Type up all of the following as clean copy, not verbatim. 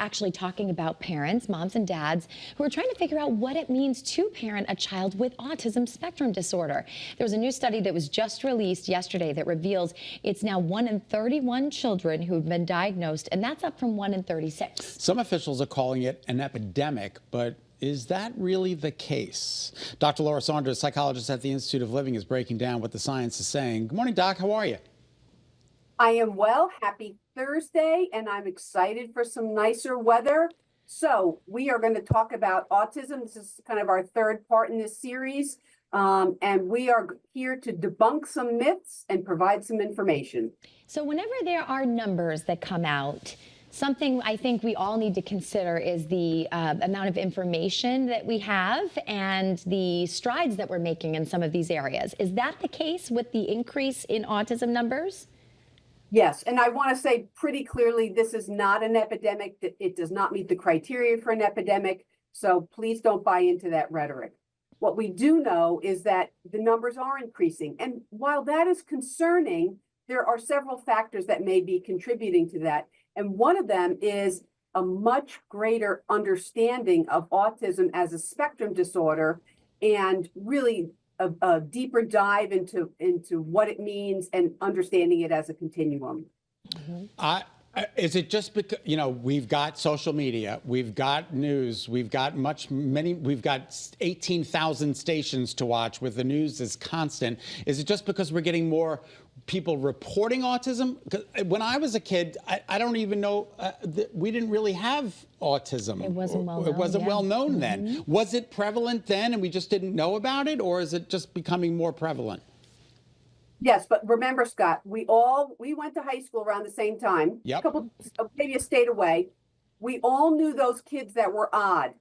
actually talking about parents, moms and dads, who are trying to figure out what it means to parent a child with autism spectrum disorder. There was a new study that was just released yesterday that reveals it's now 1 in 31 children who've been diagnosed, and that's up from 1 in 36. Some officials are calling it an epidemic, but is that really the case? Dr. Laura Saunders, psychologist at the Institute of Living, is breaking down what the science is saying. Good morning, Doc. How are you? I am well. Happy Thursday, and I'm excited for some nicer weather. So we are going to talk about autism. This is kind of our third part in this series, and we are here to debunk some myths and provide some information. So whenever there are numbers that come out, something I think we all need to consider is the amount of information that we have and the strides that we're making in some of these areas. Is that the case with the increase in autism numbers? Yes, and I want to say pretty clearly, this is not an epidemic. It does not meet the criteria for an epidemic, so please don't buy into that rhetoric. What we do know is that the numbers are increasing, and while that is concerning, there are several factors that may be contributing to that, and one of them is a much greater understanding of autism as a spectrum disorder, and really a deeper dive into what it means and understanding it as a continuum. Mm-hmm. Is it just because, you know, we've got social media, we've got news, we've got we've got 18,000 stations to watch where the news is constant. Is it just because we're getting more people reporting autism? When I was a kid, I don't even know, we didn't really have autism. It wasn't well known. It wasn't well known then. Mm-hmm. Was it prevalent then and we just didn't know about it, or is it just becoming more prevalent? Yes, but remember, Scott, we went to high school around the same time. Yep. Maybe a state away. We all knew those kids that were odd,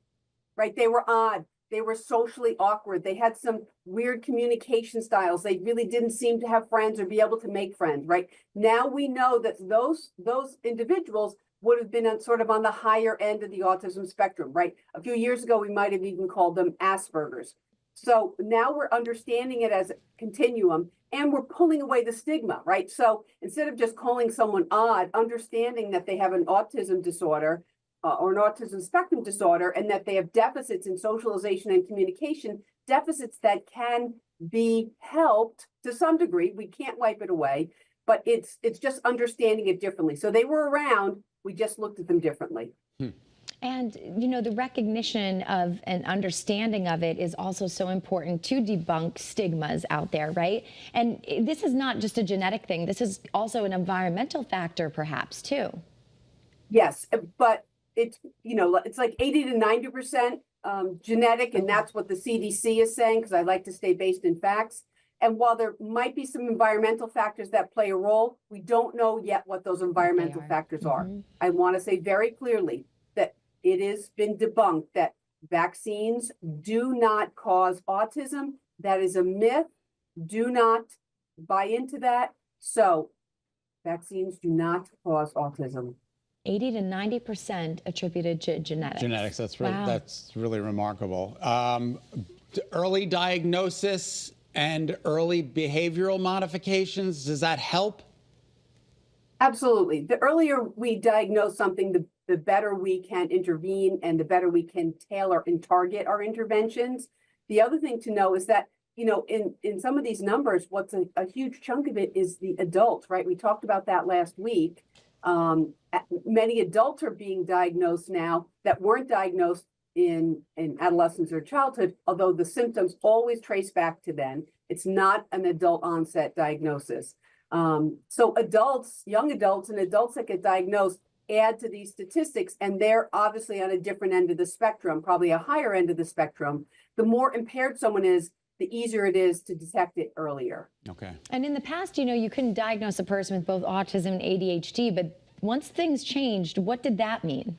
right? They were odd. They were socially awkward. They had some weird communication styles. They really didn't seem to have friends or be able to make friends, right? Now we know that those individuals would have been sort of on the higher end of the autism spectrum, right? A few years ago, we might have even called them Asperger's. So now we're understanding it as a continuum, and we're pulling away the stigma, right? So instead of just calling someone odd, understanding that they have an autism disorder or an autism spectrum disorder, and that they have deficits in socialization and communication, deficits that can be helped to some degree. We can't wipe it away, but it's just understanding it differently. So they were around, we just looked at them differently. And, you know, the recognition of and understanding of it is also so important to debunk stigmas out there, right? And this is not just a genetic thing. This is also an environmental factor, perhaps, too. Yes, but it's, you know, it's like 80 to 90% genetic, and that's what the CDC is saying, because I like to stay based in facts. And while there might be some environmental factors that play a role, we don't know yet what those environmental factors are. I want to say very clearly that it has been debunked that vaccines do not cause autism. That is a myth. Do not buy into that. So vaccines do not cause autism. 80 to 90% attributed to genetics. Genetics, that's really, wow. That's really remarkable. Early diagnosis and early behavioral modifications, does that help? Absolutely. The earlier we diagnose something, the better we can intervene and the better we can tailor and target our interventions. The other thing to know is that, you know, in some of these numbers, what's a huge chunk of it is the adults, right? We talked about that last week. Many adults are being diagnosed now that weren't diagnosed in adolescence or childhood, although the symptoms always trace back to then. It's not an adult onset diagnosis. So adults, young adults and adults that get diagnosed add to these statistics, and they're obviously on a different end of the spectrum, probably a higher end of the spectrum. The more impaired someone is, the easier it is to detect it earlier. Okay. And in the past, you know, you couldn't diagnose a person with both autism and ADHD, but once things changed, what did that mean?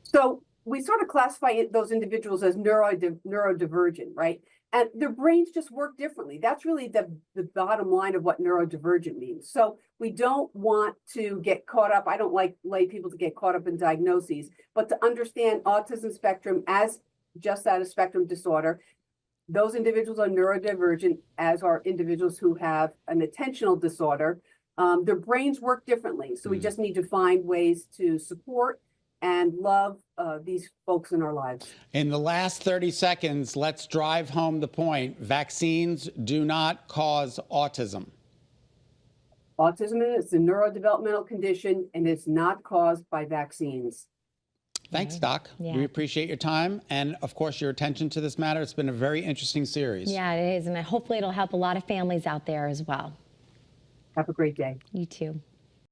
So we sort of classify those individuals as neurodivergent, right? And their brains just work differently. That's really the bottom line of what neurodivergent means. So we don't want to get caught up. I don't like people to get caught up in diagnoses, but to understand autism spectrum as just that, a spectrum disorder. Those individuals are neurodivergent, as are individuals who have an attentional disorder. Their brains work differently. So we just need to find ways to support and love these folks in our lives. In the last 30 seconds, let's drive home the point. Vaccines do not cause autism. Autism is a neurodevelopmental condition and it's not caused by vaccines. Thanks, Doc. Yeah. We appreciate your time and, of course, your attention to this matter. It's been a very interesting series. Yeah, it is. And hopefully it'll help a lot of families out there as well. Have a great day. You too.